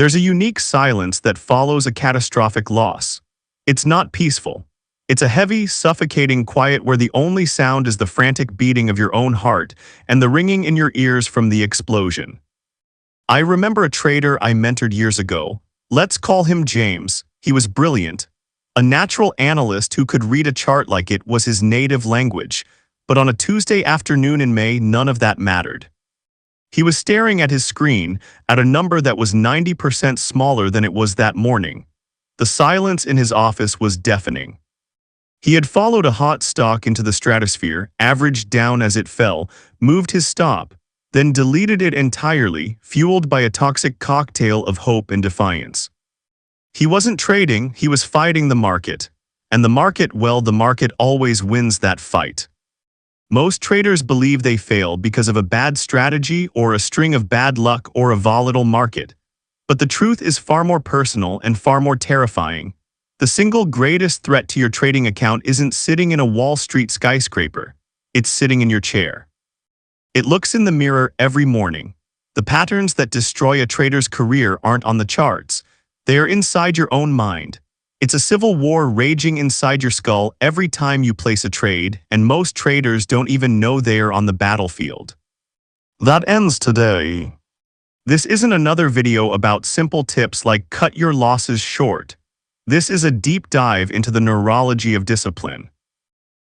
There's a unique silence that follows a catastrophic loss. It's not peaceful. It's a heavy, suffocating quiet where the only sound is the frantic beating of your own heart and the ringing in your ears from the explosion. I remember a trader I mentored years ago. Let's call him James. He was brilliant. A natural analyst who could read a chart like it was his native language. But on a Tuesday afternoon in May, none of that mattered. He was staring at his screen, at a number that was 90% smaller than it was that morning. The silence in his office was deafening. He had followed a hot stock into the stratosphere, averaged down as it fell, moved his stop, then deleted it entirely, fueled by a toxic cocktail of hope and defiance. He wasn't trading, he was fighting the market. And the market, well, the market always wins that fight. Most traders believe they fail because of a bad strategy or a string of bad luck or a volatile market. But the truth is far more personal and far more terrifying. The single greatest threat to your trading account isn't sitting in a Wall Street skyscraper. It's sitting in your chair. It looks in the mirror every morning. The patterns that destroy a trader's career aren't on the charts. They are inside your own mind. It's a civil war raging inside your skull every time you place a trade, and most traders don't even know they are on the battlefield. That ends today. This isn't another video about simple tips like cut your losses short. This is a deep dive into the neurology of discipline.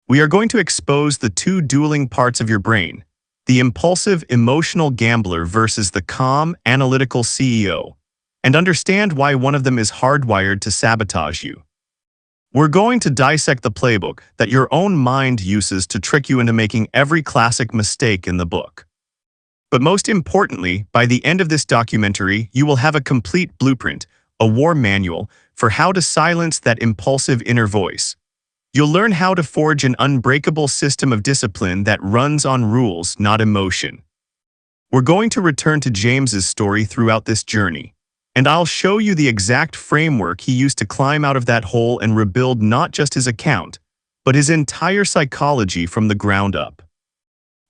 We are going to expose the two dueling parts of your brain, the impulsive, emotional gambler versus the calm, analytical CEO, and understand why one of them is hardwired to sabotage you. We're going to dissect the playbook that your own mind uses to trick you into making every classic mistake in the book. But most importantly, by the end of this documentary, you will have a complete blueprint, a war manual, for how to silence that impulsive inner voice. You'll learn how to forge an unbreakable system of discipline that runs on rules, not emotion. We're going to return to James's story throughout this journey. And I'll show you the exact framework he used to climb out of that hole and rebuild not just his account, but his entire psychology from the ground up.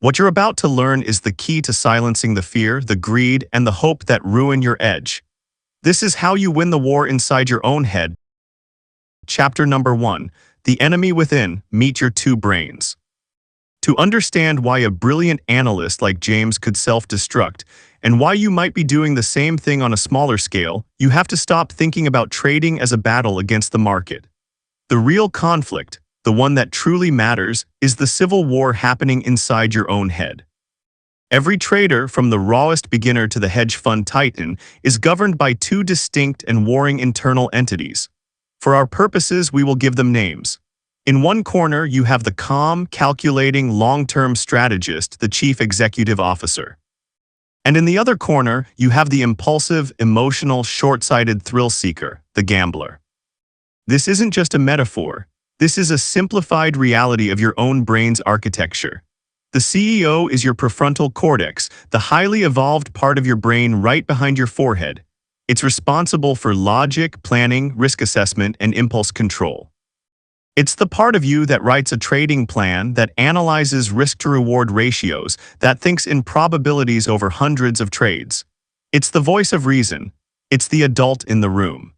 What you're about to learn is the key to silencing the fear, the greed, and the hope that ruin your edge. This is how you win the war inside your own head. Chapter number 1, The Enemy Within, Meet Your Two Brains. To understand why a brilliant analyst like James could self-destruct, and why you might be doing the same thing on a smaller scale, you have to stop thinking about trading as a battle against the market. The real conflict, the one that truly matters, is the civil war happening inside your own head. Every trader, from the rawest beginner to the hedge fund titan, is governed by two distinct and warring internal entities. For our purposes, we will give them names. In one corner, you have the calm, calculating, long-term strategist, the chief executive officer. And in the other corner, you have the impulsive, emotional, short-sighted thrill seeker, the gambler. This isn't just a metaphor. This is a simplified reality of your own brain's architecture. The CEO is your prefrontal cortex, the highly evolved part of your brain right behind your forehead. It's responsible for logic, planning, risk assessment, and impulse control. It's the part of you that writes a trading plan, that analyzes risk-to-reward ratios, that thinks in probabilities over hundreds of trades. It's the voice of reason. It's the adult in the room.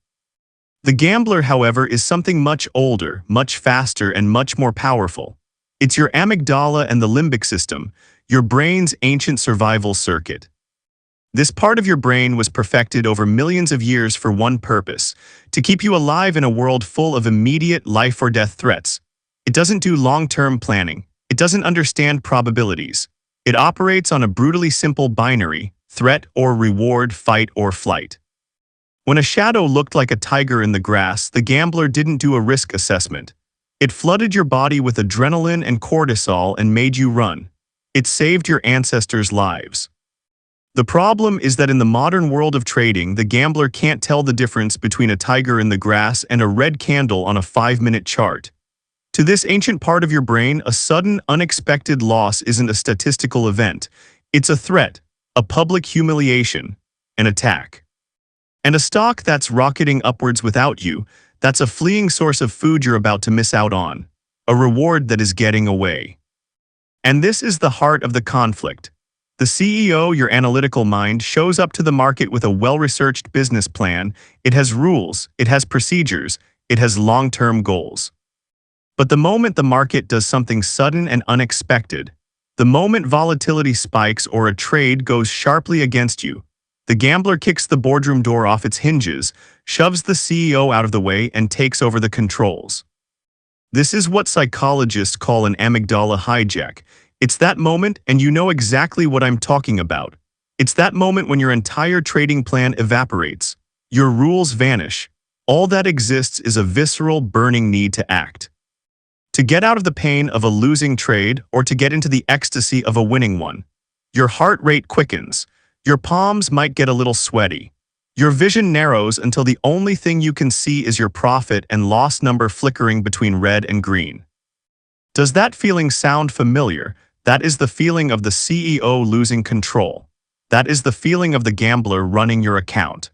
The gambler, however, is something much older, much faster, and much more powerful. It's your amygdala and the limbic system, your brain's ancient survival circuit. This part of your brain was perfected over millions of years for one purpose: to keep you alive in a world full of immediate life-or-death threats. It doesn't do long-term planning. It doesn't understand probabilities. It operates on a brutally simple binary: threat or reward, fight or flight. When a shadow looked like a tiger in the grass, the gambler didn't do a risk assessment. It flooded your body with adrenaline and cortisol and made you run. It saved your ancestors' lives. The problem is that in the modern world of trading, the gambler can't tell the difference between a tiger in the grass and a red candle on a 5-minute chart. To this ancient part of your brain, a sudden, unexpected loss isn't a statistical event. It's a threat, a public humiliation, an attack. And a stock that's rocketing upwards without you, that's a fleeing source of food you're about to miss out on, a reward that is getting away. And this is the heart of the conflict. The CEO, your analytical mind, shows up to the market with a well-researched business plan. It has rules, it has procedures, it has long-term goals. But the moment the market does something sudden and unexpected, the moment volatility spikes or a trade goes sharply against you, the gambler kicks the boardroom door off its hinges, shoves the CEO out of the way, and takes over the controls. This is what psychologists call an amygdala hijack. It's that moment, and you know exactly what I'm talking about. It's that moment when your entire trading plan evaporates. Your rules vanish. All that exists is a visceral, burning need to act. To get out of the pain of a losing trade or to get into the ecstasy of a winning one. Your heart rate quickens. Your palms might get a little sweaty. Your vision narrows until the only thing you can see is your profit and loss number flickering between red and green. Does that feeling sound familiar? That is the feeling of the CEO losing control. That is the feeling of the gambler running your account.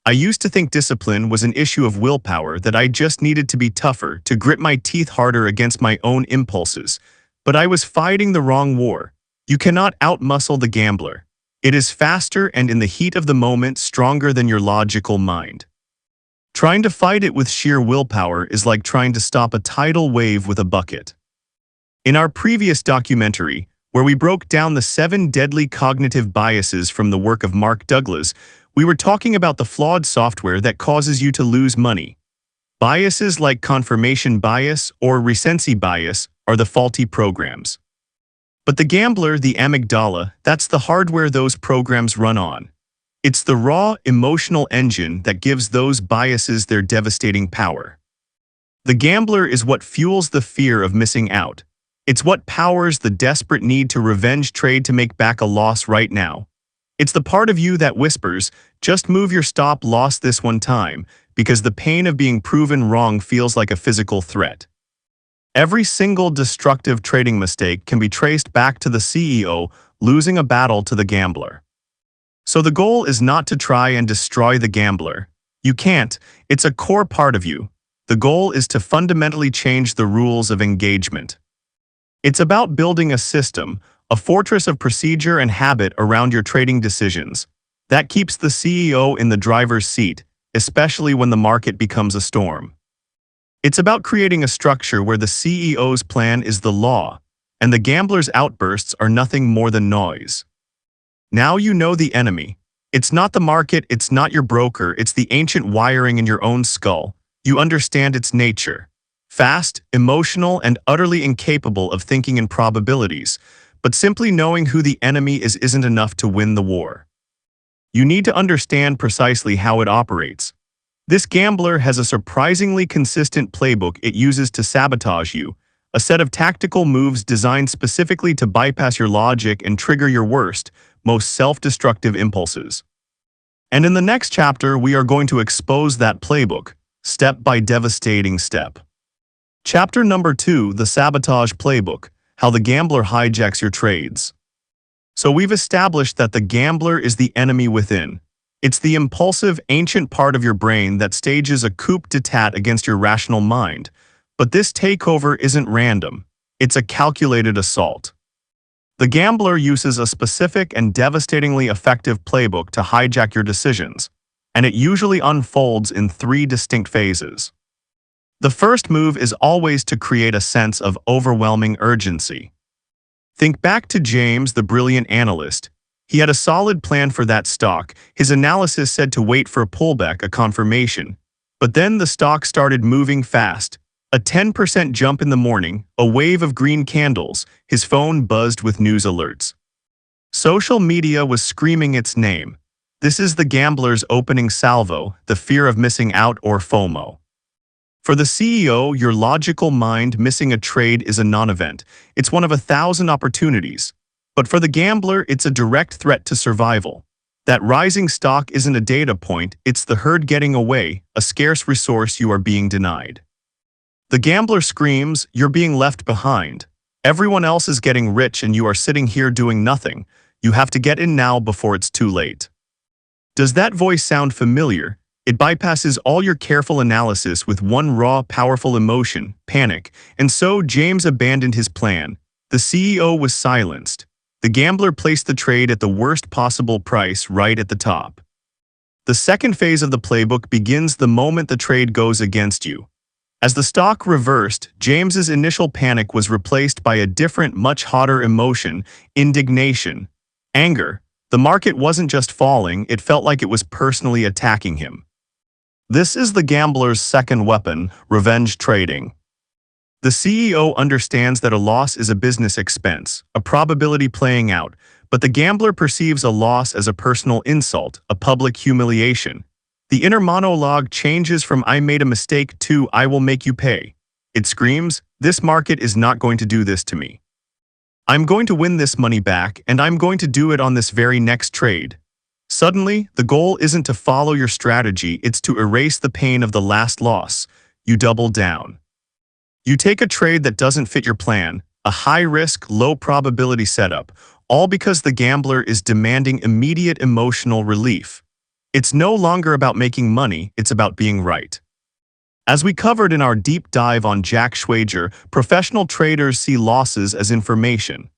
I used to think discipline was an issue of willpower, that I just needed to be tougher, to grit my teeth harder against my own impulses. But I was fighting the wrong war. You cannot outmuscle the gambler. It is faster and in the heat of the moment stronger than your logical mind. Trying to fight it with sheer willpower is like trying to stop a tidal wave with a bucket. In our previous documentary, where we broke down the 7 deadly cognitive biases from the work of Mark Douglas, we were talking about the flawed software that causes you to lose money. Biases like confirmation bias or recency bias are the faulty programs. But the gambler, the amygdala, that's the hardware those programs run on. It's the raw, emotional engine that gives those biases their devastating power. The gambler is what fuels the fear of missing out. It's what powers the desperate need to revenge trade to make back a loss right now. It's the part of you that whispers, just move your stop loss this one time, because the pain of being proven wrong feels like a physical threat. Every single destructive trading mistake can be traced back to the CEO losing a battle to the gambler. So the goal is not to try and destroy the gambler. You can't. It's a core part of you. The goal is to fundamentally change the rules of engagement. It's about building a system, a fortress of procedure and habit around your trading decisions. That keeps the CEO in the driver's seat, especially when the market becomes a storm. It's about creating a structure where the CEO's plan is the law, and the gambler's outbursts are nothing more than noise. Now you know the enemy. It's not the market, it's not your broker, it's the ancient wiring in your own skull. You understand its nature. Fast, emotional, and utterly incapable of thinking in probabilities, but simply knowing who the enemy is isn't enough to win the war. You need to understand precisely how it operates. This gambler has a surprisingly consistent playbook it uses to sabotage you, a set of tactical moves designed specifically to bypass your logic and trigger your worst, most self-destructive impulses. And in the next chapter, we are going to expose that playbook, step by devastating step. Chapter number 2, the sabotage playbook, how the gambler hijacks your trades. So we've established that the gambler is the enemy within. It's the impulsive, ancient part of your brain that stages a coup d'etat against your rational mind. But this takeover isn't random. It's a calculated assault. The gambler uses a specific and devastatingly effective playbook to hijack your decisions, and it usually unfolds in 3 distinct phases. The first move is always to create a sense of overwhelming urgency. Think back to James, the brilliant analyst. He had a solid plan for that stock. His analysis said to wait for a pullback, a confirmation. But then the stock started moving fast. A 10% jump in the morning, a wave of green candles, his phone buzzed with news alerts. Social media was screaming its name. This is the gambler's opening salvo, the fear of missing out or FOMO. For the CEO, your logical mind, missing a trade is a non-event. It's one of 1,000 opportunities. But for the gambler, it's a direct threat to survival. That rising stock isn't a data point, it's the herd getting away, a scarce resource you are being denied. The gambler screams, you're being left behind. Everyone else is getting rich and you are sitting here doing nothing. You have to get in now before it's too late. Does that voice sound familiar? It bypasses all your careful analysis with one raw, powerful emotion, panic, and so James abandoned his plan. The CEO was silenced. The gambler placed the trade at the worst possible price right at the top. The second phase of the playbook begins the moment the trade goes against you. As the stock reversed, James's initial panic was replaced by a different, much hotter emotion: indignation. Anger. The market wasn't just falling, it felt like it was personally attacking him. This is the gambler's second weapon: revenge trading. The CEO understands that a loss is a business expense, a probability playing out, but the gambler perceives a loss as a personal insult, a public humiliation. The inner monologue changes from "I made a mistake" to "I will make you pay." It screams, "This market is not going to do this to me. I'm going to win this money back, and I'm going to do it on this very next trade." Suddenly, the goal isn't to follow your strategy, it's to erase the pain of the last loss. You double down. You take a trade that doesn't fit your plan, a high-risk, low-probability setup, all because the gambler is demanding immediate emotional relief. It's no longer about making money, it's about being right. As we covered in our deep dive on Jack Schwager, professional traders see losses as information.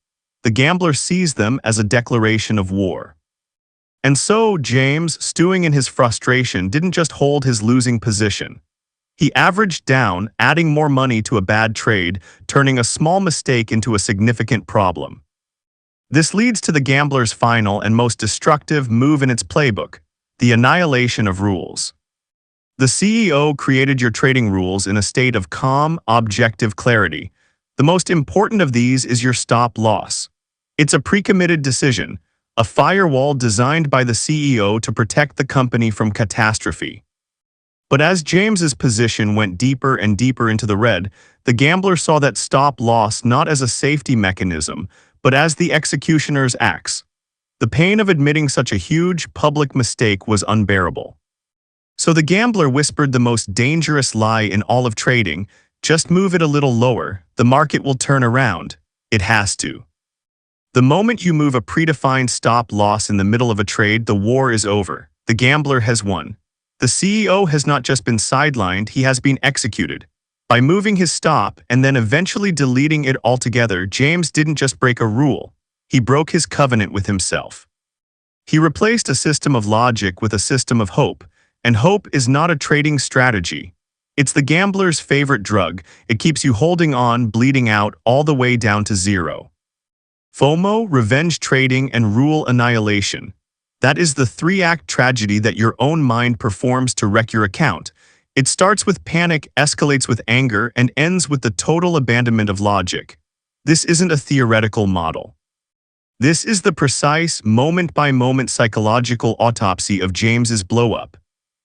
The gambler sees them as a declaration of war. And so, James, stewing in his frustration, didn't just hold his losing position. He averaged down, adding more money to a bad trade, turning a small mistake into a significant problem. This leads to the gambler's final and most destructive move in its playbook: the annihilation of rules. The CEO created your trading rules in a state of calm, objective clarity. The most important of these is your stop loss. It's a pre-committed decision, a firewall designed by the CEO to protect the company from catastrophe. But as James's position went deeper and deeper into the red, the gambler saw that stop loss not as a safety mechanism, but as the executioner's axe. The pain of admitting such a huge, public mistake was unbearable. So the gambler whispered the most dangerous lie in all of trading: just move it a little lower, the market will turn around. It has to. The moment you move a predefined stop loss in the middle of a trade, the war is over. The gambler has won. The CEO has not just been sidelined, he has been executed. By moving his stop and then eventually deleting it altogether, James didn't just break a rule, he broke his covenant with himself. He replaced a system of logic with a system of hope, and hope is not a trading strategy. It's the gambler's favorite drug. It keeps you holding on, bleeding out, all the way down to zero. FOMO, revenge trading, and rule annihilation. That is the three-act tragedy that your own mind performs to wreck your account. It starts with panic, escalates with anger, and ends with the total abandonment of logic. This isn't a theoretical model. This is the precise, moment-by-moment psychological autopsy of James's blow-up.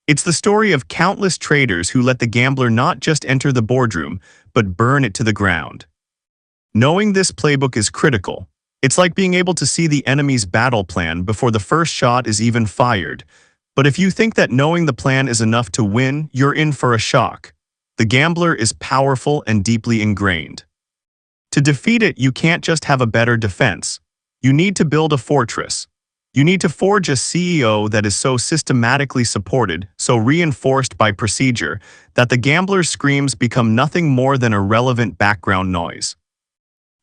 It's the story of countless traders who let the gambler not just enter the boardroom, but burn it to the ground. Knowing this playbook is critical. It's like being able to see the enemy's battle plan before the first shot is even fired. But if you think that knowing the plan is enough to win, you're in for a shock. The gambler is powerful and deeply ingrained. To defeat it, you can't just have a better defense. You need to build a fortress. You need to forge a CEO that is so systematically supported, so reinforced by procedure, that the gambler's screams become nothing more than irrelevant background noise.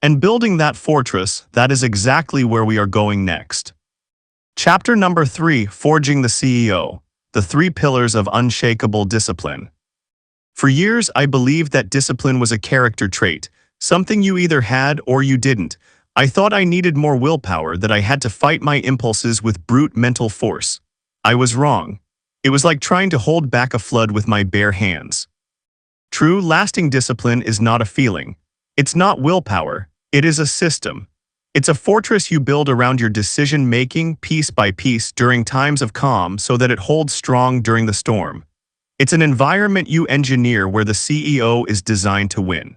And building that fortress, that is exactly where we are going next. Chapter number 3, Forging the CEO, the 3 pillars of unshakable discipline. For years, I believed that discipline was a character trait, something you either had or you didn't. I thought I needed more willpower, that I had to fight my impulses with brute mental force. I was wrong. It was like trying to hold back a flood with my bare hands. True, lasting discipline is not a feeling. It's not willpower. It is a system. It's a fortress you build around your decision-making piece by piece during times of calm so that it holds strong during the storm. It's an environment you engineer where the CEO is designed to win.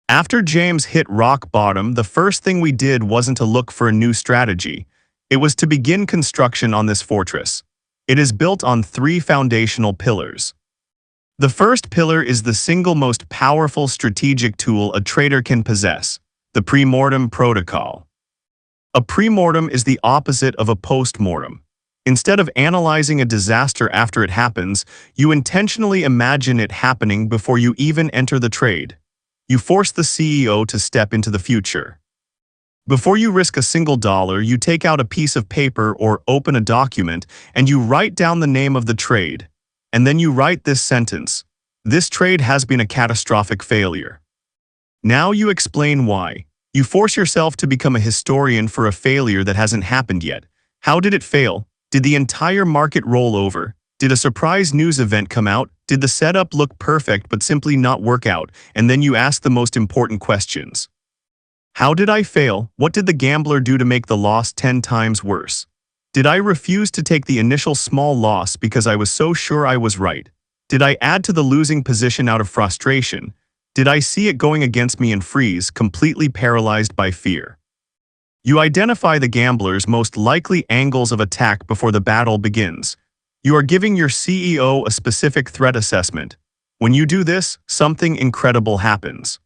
After James hit rock bottom, the first thing we did wasn't to look for a new strategy. It was to begin construction on this fortress. It is built on 3 foundational pillars. The first pillar is the single most powerful strategic tool a trader can possess: the pre-mortem protocol. A pre-mortem is the opposite of a post-mortem. Instead of analyzing a disaster after it happens, you intentionally imagine it happening before you even enter the trade. You force the CEO to step into the future. Before you risk a single dollar, you take out a piece of paper or open a document and you write down the name of the trade. And then you write this sentence: "This trade has been a catastrophic failure." Now you explain why. You force yourself to become a historian for a failure that hasn't happened yet. How did it fail? Did the entire market roll over? Did a surprise news event come out? Did the setup look perfect but simply not work out? And then you ask the most important questions. How did I fail? What did the gambler do to make the loss 10 times worse? Did I refuse to take the initial small loss because I was so sure I was right? Did I add to the losing position out of frustration? Did I see it going against me and freeze, completely paralyzed by fear? You identify the gambler's most likely angles of attack before the battle begins. You are giving your CEO a specific threat assessment. When you do this, something incredible happens.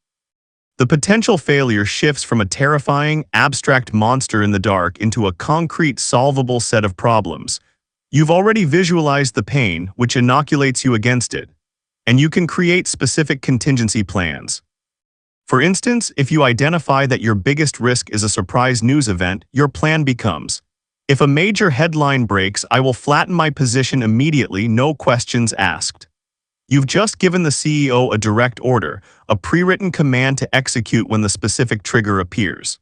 The potential failure shifts from a terrifying, abstract monster in the dark into a concrete, solvable set of problems. You've already visualized the pain, which inoculates you against it, and you can create specific contingency plans. For instance, if you identify that your biggest risk is a surprise news event, your plan becomes: if a major headline breaks, I will flatten my position immediately, no questions asked. You've just given the CEO a direct order, a pre-written command to execute when the specific trigger appears.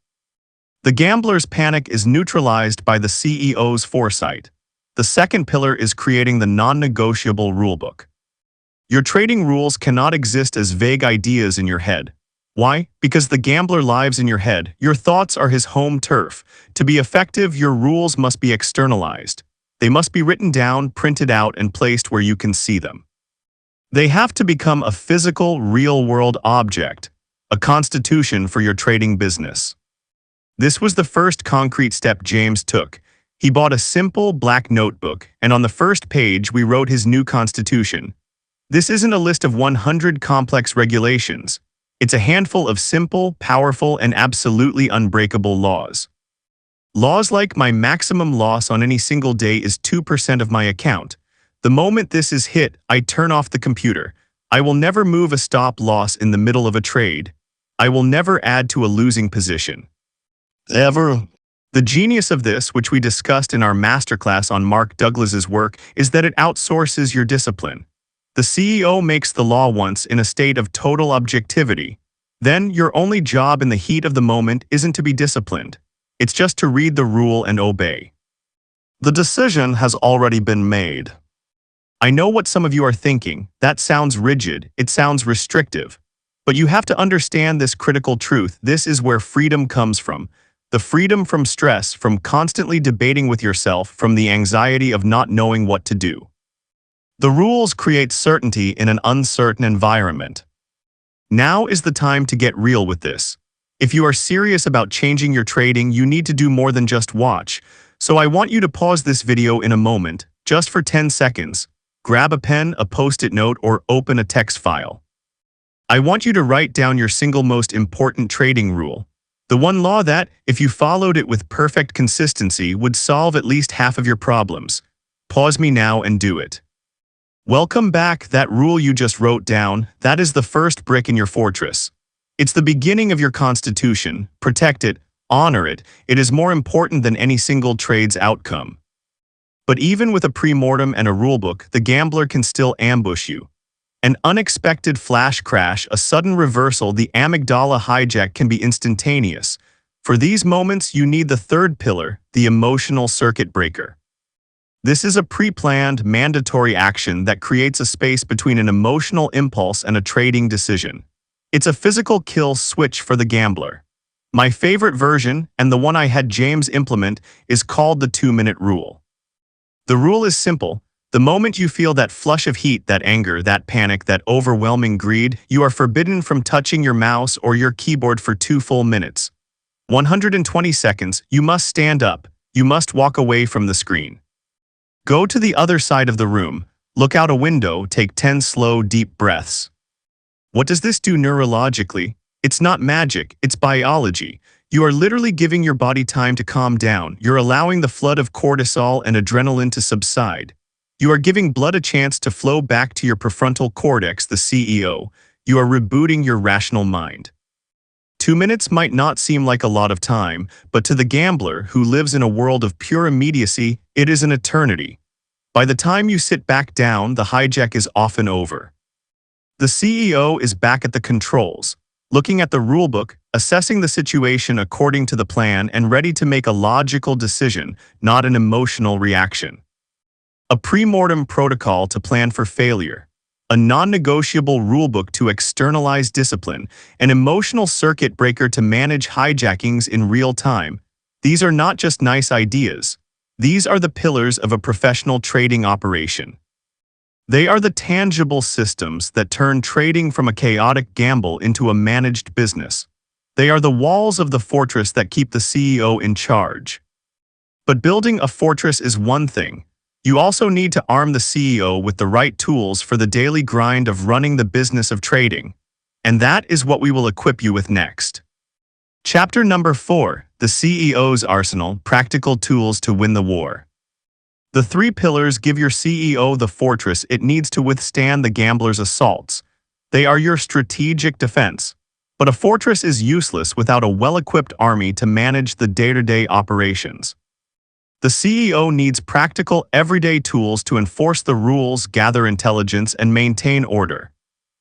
The gambler's panic is neutralized by the CEO's foresight. The second pillar is creating the non-negotiable rulebook. Your trading rules cannot exist as vague ideas in your head. Why? Because the gambler lives in your head. Your thoughts are his home turf. To be effective, your rules must be externalized. They must be written down, printed out, and placed where you can see them. They have to become a physical, real-world object, a constitution for your trading business. This was the first concrete step James took. He bought a simple black notebook, and on the first page we wrote his new constitution. This isn't a list of 100 complex regulations. It's a handful of simple, powerful, and absolutely unbreakable laws. Laws like my maximum loss on any single day is 2% of my account. The moment this is hit, I turn off the computer. I will never move a stop loss in the middle of a trade. I will never add to a losing position. Ever. The genius of this, which we discussed in our masterclass on Mark Douglas's work, is that it outsources your discipline. The CEO makes the law once in a state of total objectivity. Then your only job in the heat of the moment isn't to be disciplined. It's just to read the rule and obey. The decision has already been made. I know what some of you are thinking. That sounds rigid, it sounds restrictive. But you have to understand this critical truth. This is where freedom comes from. The freedom from stress, from constantly debating with yourself, from the anxiety of not knowing what to do. The rules create certainty in an uncertain environment. Now is the time to get real with this. If you are serious about changing your trading, you need to do more than just watch. So I want you to pause this video in a moment, just for 10 seconds. Grab a pen, a post-it note, or open a text file. I want you to write down your single most important trading rule. The one law that, if you followed it with perfect consistency, would solve at least half of your problems. Pause me now and do it. Welcome back. That rule you just wrote down, that is the first brick in your fortress. It's the beginning of your constitution. Protect it, honor it. It is more important than any single trade's outcome. But even with a pre-mortem and a rulebook, the gambler can still ambush you. An unexpected flash crash, a sudden reversal, the amygdala hijack can be instantaneous. For these moments, you need the third pillar, the emotional circuit breaker. This is a pre-planned, mandatory action that creates a space between an emotional impulse and a trading decision. It's a physical kill switch for the gambler. My favorite version, and the one I had James implement, is called the 2-minute rule. The rule is simple. The moment you feel that flush of heat, that anger, that panic, that overwhelming greed, you are forbidden from touching your mouse or your keyboard for 2 full minutes. 120 seconds, you must stand up. You must walk away from the screen. Go to the other side of the room. Look out a window, take 10 slow, deep breaths. What does this do neurologically? It's not magic, it's biology. You are literally giving your body time to calm down. You're allowing the flood of cortisol and adrenaline to subside. You are giving blood a chance to flow back to your prefrontal cortex, the CEO. You are rebooting your rational mind. 2 minutes might not seem like a lot of time, but to the gambler who lives in a world of pure immediacy, it is an eternity. By the time you sit back down, the hijack is often over. The CEO is back at the controls, looking at the rulebook, assessing the situation according to the plan, and ready to make a logical decision, not an emotional reaction. A pre-mortem protocol to plan for failure, a non-negotiable rulebook to externalize discipline, an emotional circuit breaker to manage hijackings in real time. These are not just nice ideas. These are the pillars of a professional trading operation. They are the tangible systems that turn trading from a chaotic gamble into a managed business. They are the walls of the fortress that keep the CEO in charge. But building a fortress is one thing. You also need to arm the CEO with the right tools for the daily grind of running the business of trading. And that is what we will equip you with next. Chapter number 4, The CEO's Arsenal, Practical Tools to Win the War. The 3 pillars give your CEO the fortress it needs to withstand the gambler's assaults. They are your strategic defense. But a fortress is useless without a well-equipped army to manage the day-to-day operations. The CEO needs practical, everyday tools to enforce the rules, gather intelligence, and maintain order.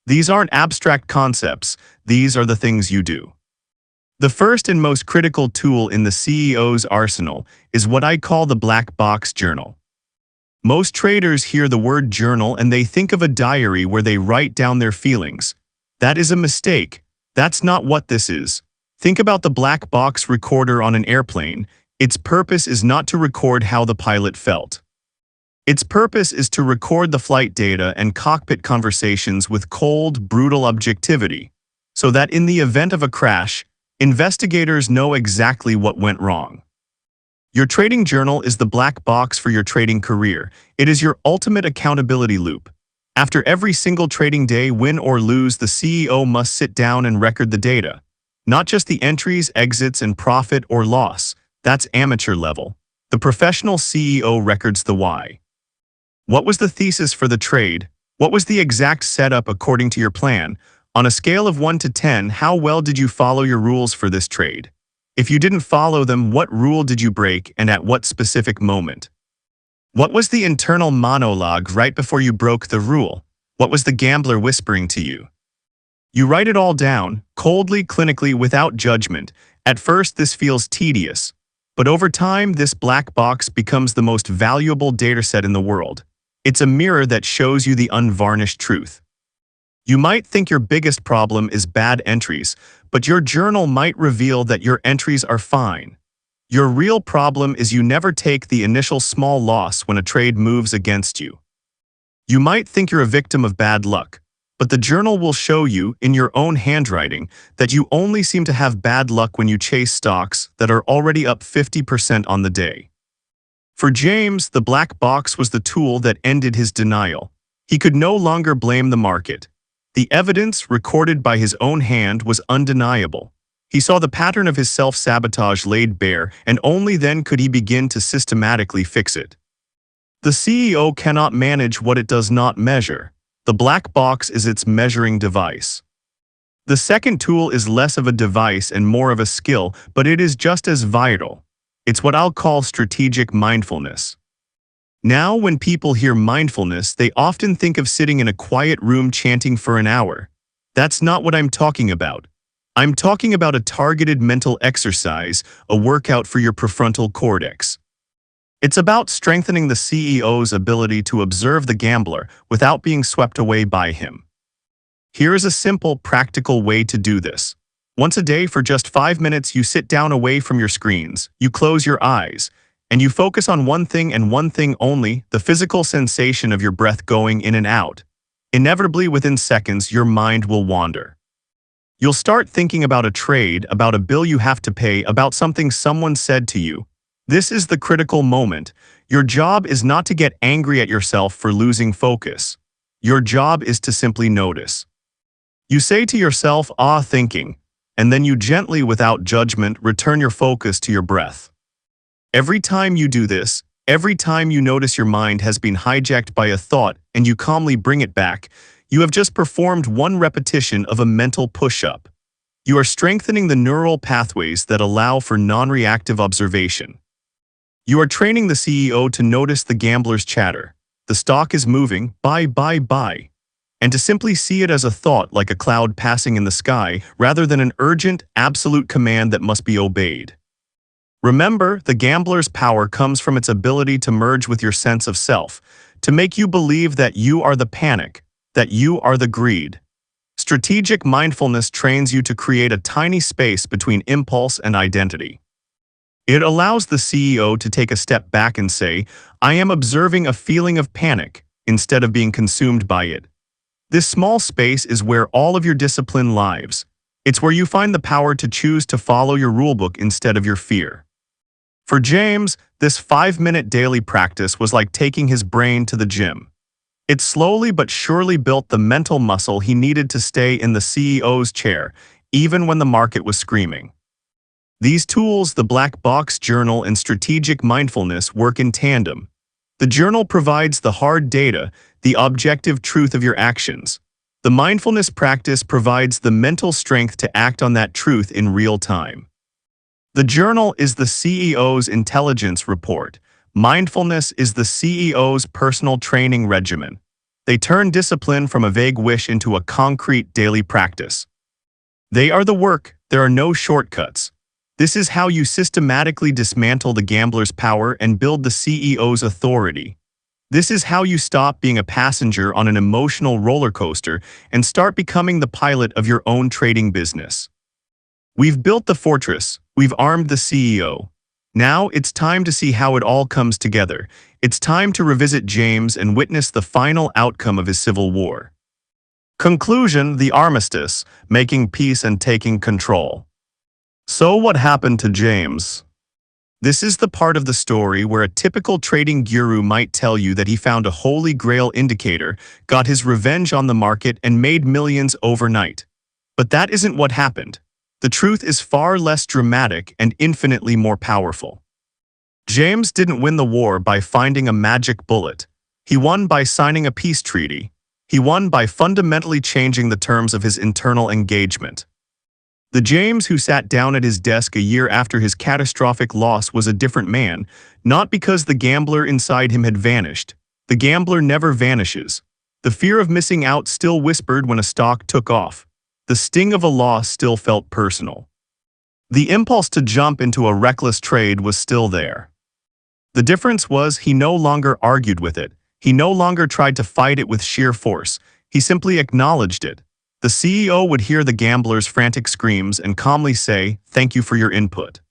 These aren't abstract concepts, these are the things you do. The first and most critical tool in the CEO's arsenal is what I call the black box journal. Most traders hear the word journal and they think of a diary where they write down their feelings. That is a mistake. That's not what this is. Think about the black box recorder on an airplane. Its purpose is not to record how the pilot felt. Its purpose is to record the flight data and cockpit conversations with cold, brutal objectivity, so that in the event of a crash, investigators know exactly what went wrong. Your trading journal is the black box for your trading career. It is your ultimate accountability loop. After every single trading day, win or lose, the CEO must sit down and record the data. Not just the entries, exits, and profit or loss. That's amateur level. The professional CEO records the why. What was the thesis for the trade? What was the exact setup according to your plan? On a scale of 1 to 10, how well did you follow your rules for this trade? If you didn't follow them, what rule did you break and at what specific moment? What was the internal monologue right before you broke the rule? What was the gambler whispering to you? You write it all down, coldly, clinically, without judgment. At first, this feels tedious. But over time, this black box becomes the most valuable dataset in the world. It's a mirror that shows you the unvarnished truth. You might think your biggest problem is bad entries, but your journal might reveal that your entries are fine. Your real problem is you never take the initial small loss when a trade moves against you. You might think you're a victim of bad luck, but the journal will show you, in your own handwriting, that you only seem to have bad luck when you chase stocks that are already up 50% on the day. For James, the black box was the tool that ended his denial. He could no longer blame the market. The evidence, recorded by his own hand, was undeniable. He saw the pattern of his self-sabotage laid bare, and only then could he begin to systematically fix it. The CEO cannot manage what it does not measure. The black box is its measuring device. The second tool is less of a device and more of a skill, but it is just as vital. It's what I'll call strategic mindfulness. Now, when people hear mindfulness, they often think of sitting in a quiet room chanting for an hour. That's not what I'm talking about. I'm talking about a targeted mental exercise, a workout for your prefrontal cortex. It's about strengthening the CEO's ability to observe the gambler without being swept away by him. Here is a simple, practical way to do this. Once a day for just 5 minutes, you sit down away from your screens, you close your eyes, and you focus on one thing and one thing only, the physical sensation of your breath going in and out. Inevitably, within seconds, your mind will wander. You'll start thinking about a trade, about a bill you have to pay, about something someone said to you. This is the critical moment. Your job is not to get angry at yourself for losing focus. Your job is to simply notice. You say to yourself, thinking, and then you gently, without judgment, return your focus to your breath. Every time you do this, every time you notice your mind has been hijacked by a thought and you calmly bring it back, you have just performed one repetition of a mental push-up. You are strengthening the neural pathways that allow for non-reactive observation. You are training the CEO to notice the gambler's chatter. The stock is moving, buy, buy, buy. And to simply see it as a thought like a cloud passing in the sky, rather than an urgent, absolute command that must be obeyed. Remember, the gambler's power comes from its ability to merge with your sense of self, to make you believe that you are the panic, that you are the greed. Strategic mindfulness trains you to create a tiny space between impulse and identity. It allows the CEO to take a step back and say, I am observing a feeling of panic, instead of being consumed by it. This small space is where all of your discipline lives. It's where you find the power to choose to follow your rulebook instead of your fear. For James, this 5-minute daily practice was like taking his brain to the gym. It slowly but surely built the mental muscle he needed to stay in the CEO's chair, even when the market was screaming. These tools, the Black Box Journal and Strategic Mindfulness, work in tandem. The journal provides the hard data, the objective truth of your actions. The mindfulness practice provides the mental strength to act on that truth in real time. The journal is the CEO's intelligence report. Mindfulness is the CEO's personal training regimen. They turn discipline from a vague wish into a concrete daily practice. They are the work, there are no shortcuts. This is how you systematically dismantle the gambler's power and build the CEO's authority. This is how you stop being a passenger on an emotional roller coaster and start becoming the pilot of your own trading business. We've built the fortress, we've armed the CEO. Now it's time to see how it all comes together. It's time to revisit James and witness the final outcome of his civil war. Conclusion: the armistice, making peace and taking control. So what happened to James? This is the part of the story where a typical trading guru might tell you that he found a holy grail indicator, got his revenge on the market, and made millions overnight. But that isn't what happened. The truth is far less dramatic and infinitely more powerful. James didn't win the war by finding a magic bullet. He won by signing a peace treaty. He won by fundamentally changing the terms of his internal engagement. The James who sat down at his desk a year after his catastrophic loss was a different man, not because the gambler inside him had vanished. The gambler never vanishes. The fear of missing out still whispered when a stock took off. The sting of a loss still felt personal. The impulse to jump into a reckless trade was still there. The difference was he no longer argued with it. He no longer tried to fight it with sheer force. He simply acknowledged it. The CEO would hear the gambler's frantic screams and calmly say, "Thank you for your input.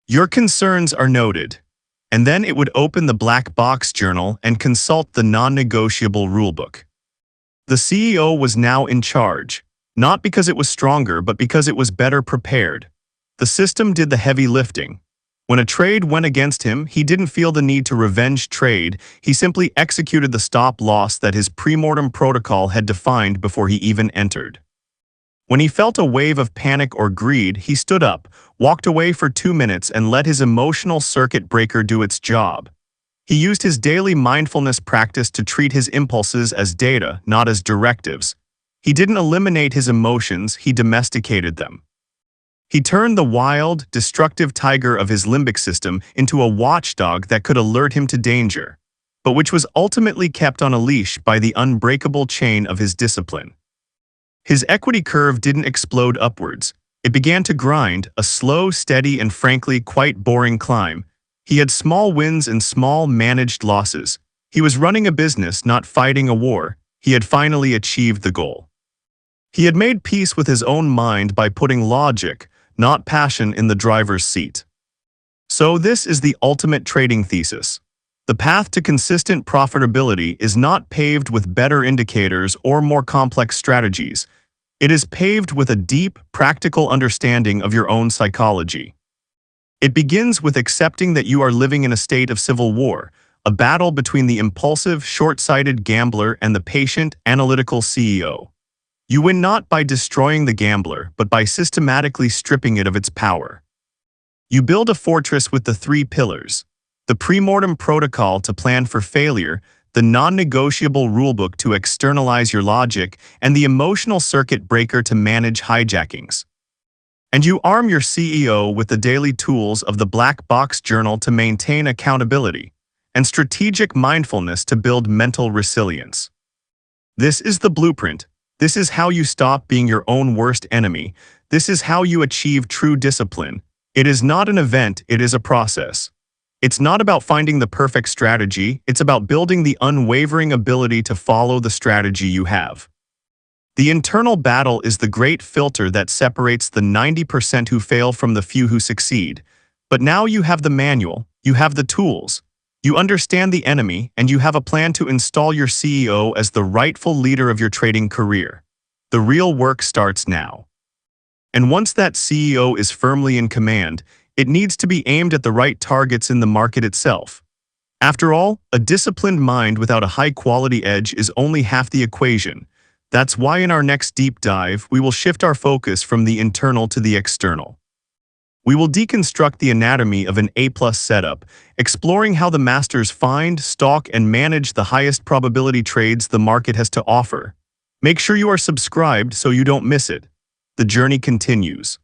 Your concerns are noted." And then it would open the Black Box Journal and consult the non-negotiable rulebook. The CEO was now in charge, not because it was stronger, but because it was better prepared. The system did the heavy lifting. When a trade went against him, he didn't feel the need to revenge trade. He simply executed the stop-loss that his pre-mortem protocol had defined before he even entered. When he felt a wave of panic or greed, he stood up, walked away for 2 minutes, and let his emotional circuit breaker do its job. He used his daily mindfulness practice to treat his impulses as data, not as directives. He didn't eliminate his emotions, he domesticated them. He turned the wild, destructive tiger of his limbic system into a watchdog that could alert him to danger, but which was ultimately kept on a leash by the unbreakable chain of his discipline. His equity curve didn't explode upwards. It began to grind, a slow, steady, and frankly quite boring climb. He had small wins and small, managed losses. He was running a business, not fighting a war. He had finally achieved the goal. He had made peace with his own mind by putting logic, not passion, in the driver's seat. So this is the ultimate trading thesis. The path to consistent profitability is not paved with better indicators or more complex strategies. It is paved with a deep, practical understanding of your own psychology. It begins with accepting that you are living in a state of civil war, a battle between the impulsive, short-sighted gambler and the patient, analytical CEO. You win not by destroying the gambler, but by systematically stripping it of its power. You build a fortress with the 3 pillars: the pre-mortem protocol to plan for failure, the non-negotiable rulebook to externalize your logic, and the emotional circuit breaker to manage hijackings. And you arm your CEO with the daily tools of the Black Box Journal to maintain accountability, and strategic mindfulness to build mental resilience. This is the blueprint. This is how you stop being your own worst enemy. This is how you achieve true discipline. It is not an event, it is a process. It's not about finding the perfect strategy, it's about building the unwavering ability to follow the strategy you have. The internal battle is the great filter that separates the 90% who fail from the few who succeed. But now you have the manual, you have the tools, you understand the enemy, and you have a plan to install your CEO as the rightful leader of your trading career. The real work starts now. And once that CEO is firmly in command, it needs to be aimed at the right targets in the market itself. After all, a disciplined mind without a high-quality edge is only half the equation. That's why in our next deep dive, we will shift our focus from the internal to the external. We will deconstruct the anatomy of an A-plus setup, exploring how the masters find, stalk, and manage the highest probability trades the market has to offer. Make sure you are subscribed so you don't miss it. The journey continues.